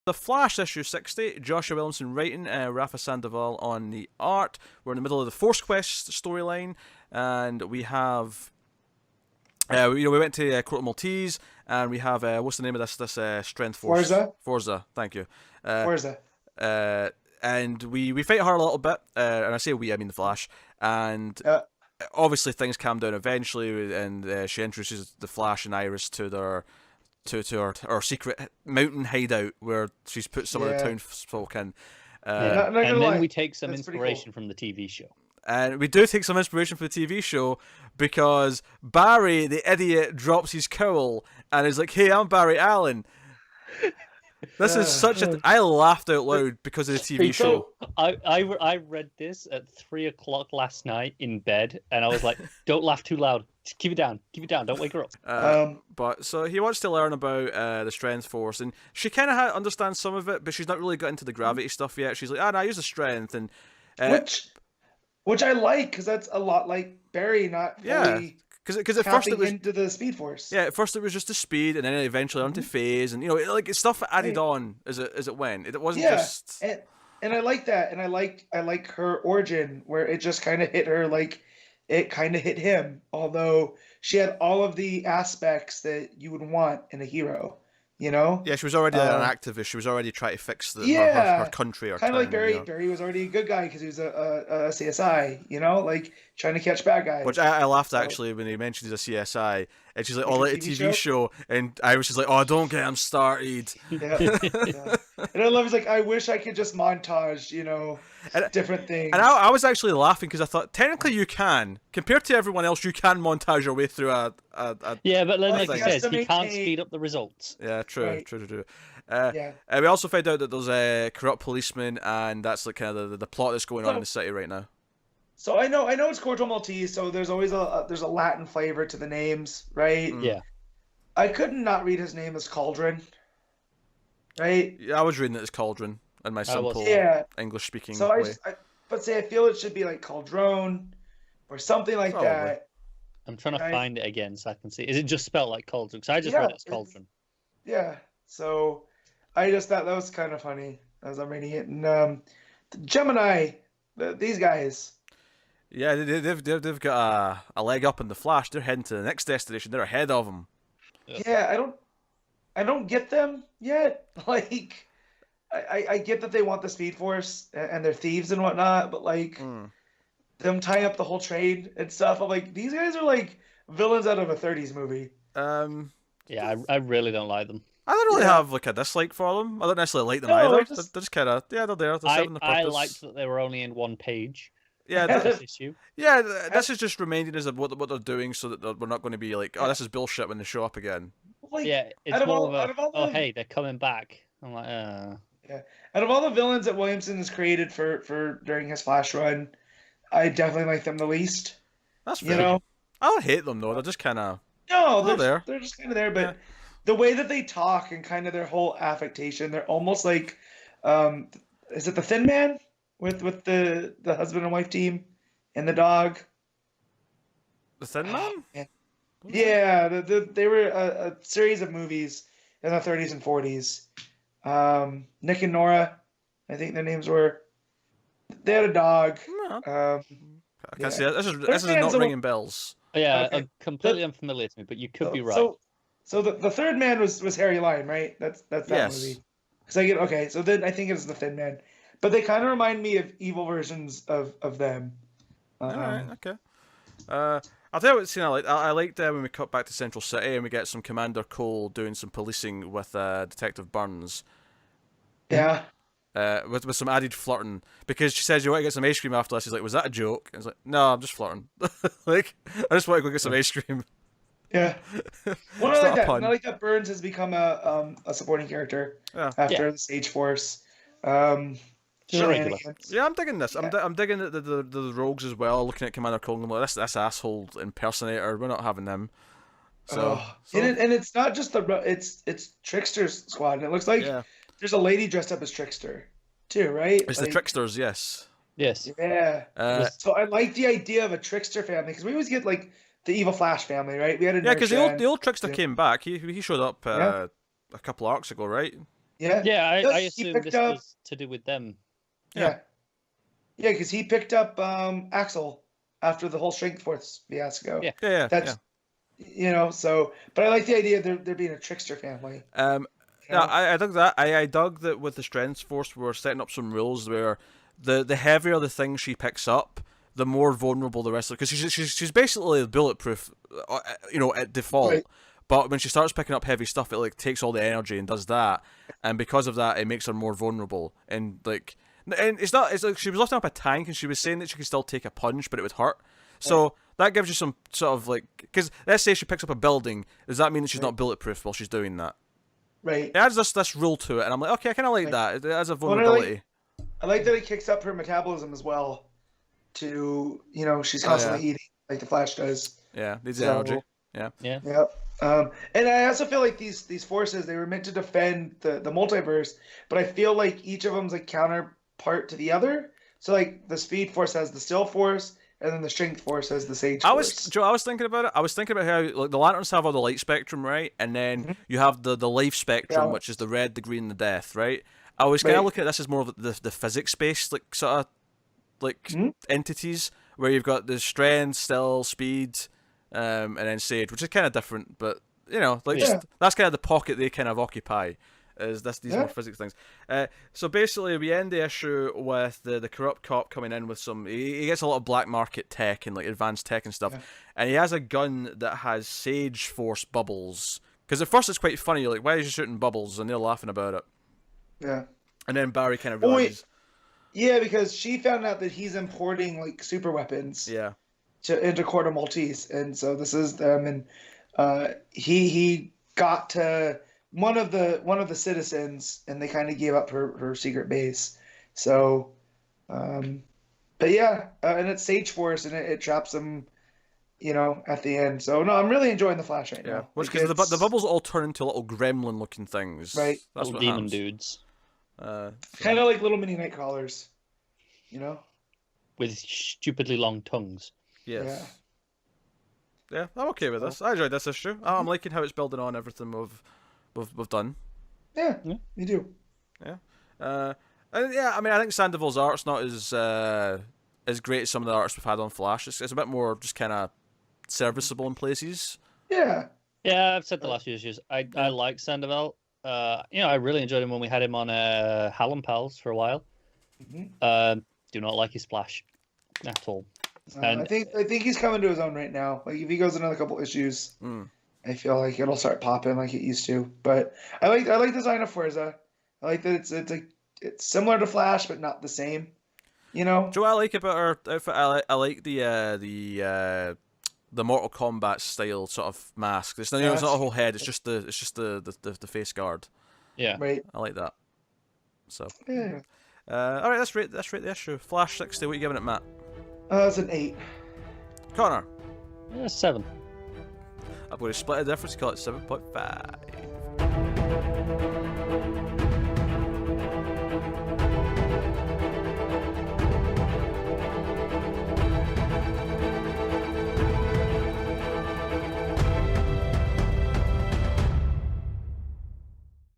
The Flash issue 60, Joshua Williamson writing, Rafa Sandoval on the art. We're in the middle of the Force Quest storyline, and we have, we went to Court of Maltese, and we have what's the name of this strength force? Forza. Thank you. Forza. And we fight her a little bit, and I say we, I mean the Flash, and obviously things calm down eventually, and she introduces the Flash and Iris to their. To our secret mountain hideout where she's put some of the townsfolk in. And then we take some inspiration from the TV show. And we do take some inspiration from the TV show because Barry, the idiot, drops his cowl and is like, "Hey, I'm Barry Allen." This is such a... I laughed out loud because of the TV show. I read this at 3 o'clock last night in bed, and I was like, "Don't laugh too loud. Keep it down. Don't wake her up." But so he wants to learn about the strength force, and she kind of understands some of it, but she's not really got into the gravity stuff yet. She's like, no, I use the strength, and which I like, because that's a lot like Barry not fully because at first it was into the Speed Force. Yeah, at first it was just the speed, and then eventually onto phase, and like it's stuff added on as it went. It wasn't just. And I like that, and I like her origin where it just kind of hit her like it kind of hit him, although she had all of the aspects that you would want in a hero, Yeah, she was already an activist. She was already trying to fix her country. Kind of like Barry. Barry was already a good guy because he was a CSI, like trying to catch bad guys. Which I laughed actually when he mentioned he's a CSI, and she's like, "Oh, like a TV show," and I was just like, "Oh, don't get him started." Yeah. And I love. He's like, "I wish I could just montage, different things." And I was actually laughing because I thought technically you can, compared to everyone else, you can montage your way through a yeah, but then like he says, he can't speed up the results. Yeah, true. And we also found out that there's a corrupt policeman, and that's like kind of the plot that's going on in the city right now. So I know it's Cordial Maltese, so there's always there's a Latin flavor to the names, right? Yeah. I couldn't not read his name as Cauldron, right? Yeah, I was reading it as Cauldron in my simple English speaking way. I feel it should be like Cauldron or something like that. I'm trying to find it again so I can see. Is it just spelled like Cauldron? Because I just read it as Cauldron. Yeah. So I just thought that was kind of funny as I'm reading it. And the Gemini, these guys. Yeah, they've got a leg up in the Flash. They're heading to the next destination. They're ahead of them. Yeah, I don't get them yet. Like, I get that they want the Speed Force and they're thieves and whatnot, but like them tying up the whole trade and stuff. I'm like, these guys are like villains out of a '30s movie. Yeah, I really don't like them. I don't really have like a dislike for them. I don't necessarily like them either. They're just kind of they're there. They're serving the purpose. I liked that they were only in one page. Yeah, this issue. Yeah, this is just reminding us of what they're doing, so that we're not going to be like, "Oh, this is bullshit" when they show up again. Like, yeah, it's more of a, hey, they're coming back. I'm like, Yeah, out of all the villains that Williamson has created for during his Flash run, I definitely like them the least. That's fair. I don't hate them though. They're just kind of they're just kind of there, but the way that they talk and kind of their whole affectation, they're almost like, is it the Thin Man? With the husband and wife team and the dog. The Thin Man? Yeah, they were a series of movies in the 30s and 40s. Nick and Nora, I think their names were. They had a dog. I can't see that. This is not ringing bells. Yeah, completely unfamiliar to me, but you could be right. So the third man was Harry Lime, right? That's that movie. Because so then I think it's the Thin Man. But they kind of remind me of evil versions of them. Alright, okay. I'll tell you what scene I liked. I liked when we cut back to Central City and we get some Commander Cole doing some policing with Detective Burns. Yeah. With some added flirting. Because she says, "You want to get some ice cream after this?" He's like, "Was that a joke?" And it's like, "No, I'm just flirting." Like, I just want to go get some ice cream. Yeah. Well, I like that. I like that Burns has become a supporting character after the Sage Force. Yeah, I'm digging this. I'm digging the rogues as well. Looking at Commander Cole, I'm like, this asshole impersonator. We're not having them. And it's not just it's Trickster's squad. And it looks like there's a lady dressed up as Trickster, too, right? It's the Tricksters, yes. Yes. Yeah. So I like the idea of a Trickster family because we always get like the evil Flash family, right? We had because the old Trickster came back. He showed up a couple arcs ago, right? Yeah. Yeah, Like, I he assumed picked this up- was to do with them. Yeah. Yeah, because he picked up Axel after the whole Strength Force fiasco. Yeah. Yeah. That's so. But I like the idea they're being a trickster family. Yeah, I dug that. I dug that with the Strength Force, we're setting up some rules where the heavier the thing she picks up, the more vulnerable the rest of it. Because she's basically bulletproof, at default. Right. But when she starts picking up heavy stuff, it like takes all the energy and does that, and because of that, it makes her more vulnerable. And it's not. It's like she was lifting up a tank, and she was saying that she could still take a punch, but it would hurt. So that gives you some sort of because let's say she picks up a building, does that mean that she's not bulletproof while she's doing that? Right. It adds this rule to it, and I'm like, okay, I kind of like that. It has a vulnerability. I like that it kicks up her metabolism as well. To she's constantly eating like the Flash does. Yeah, needs the energy. Yeah. Yep. And I also feel like these forces, they were meant to defend the multiverse, but I feel like each of them's a counterpart to the other. So like the Speed Force has the Still Force, and then the Strength Force has the Sage Force. Joe, I was thinking about it. I was thinking about how the Lanterns have all the light spectrum, right? And then you have the life spectrum, which is the red, the green, and the death, right? I was kind of looking at this as more of the physics-based sort of entities, where you've got the strength, still, speed, and then Sage, which is kind of different, but that's kind of the pocket they kind of occupy. Is these more physics things? So basically, we end the issue with the corrupt cop coming in with some. He gets a lot of black market tech and advanced tech and stuff, and he has a gun that has Sage Force bubbles. Because at first it's quite funny. You're like, why is he shooting bubbles? And they're laughing about it. Yeah. And then Barry kind of realizes. Yeah, because she found out that he's importing super weapons. Yeah. Into Corto Maltese, and so this is them, and he got to one of the citizens, and they kind of gave up her secret base. So, but yeah, and it's Sage Force, and it traps them, at the end. So no, I'm really enjoying the Flash right now. Which because the bubbles all turn into little gremlin-looking things. Right. That's little what demon happens. dudes. Kind of like little mini Nightcrawlers, with stupidly long tongues. Yes. Yeah, I'm okay with this. I enjoyed this issue. I'm liking how it's building on everything we've done. Yeah, me too. Yeah. I mean, I think Sandoval's art's not as great as some of the arts we've had on Flash. It's a bit more just kind of serviceable in places. Yeah. Yeah, I've said the last few issues. I like Sandoval. I really enjoyed him when we had him on Hallam Pals for a while. Do not like his splash at all. I think he's coming to his own right now. Like if he goes another couple issues, I feel like it'll start popping like it used to. But I like the design of Forza. I like that it's similar to Flash but not the same. Joe, I like about her outfit. I like the Mortal Kombat style sort of mask. It's not a whole head. It's just the face guard. Yeah. Right. I like that. So. Yeah. All right, let's rate the issue. Flash 60. What are you giving it, Matt? It's an 8. Connor. 7. I'm going to split the difference. Call it 7.5.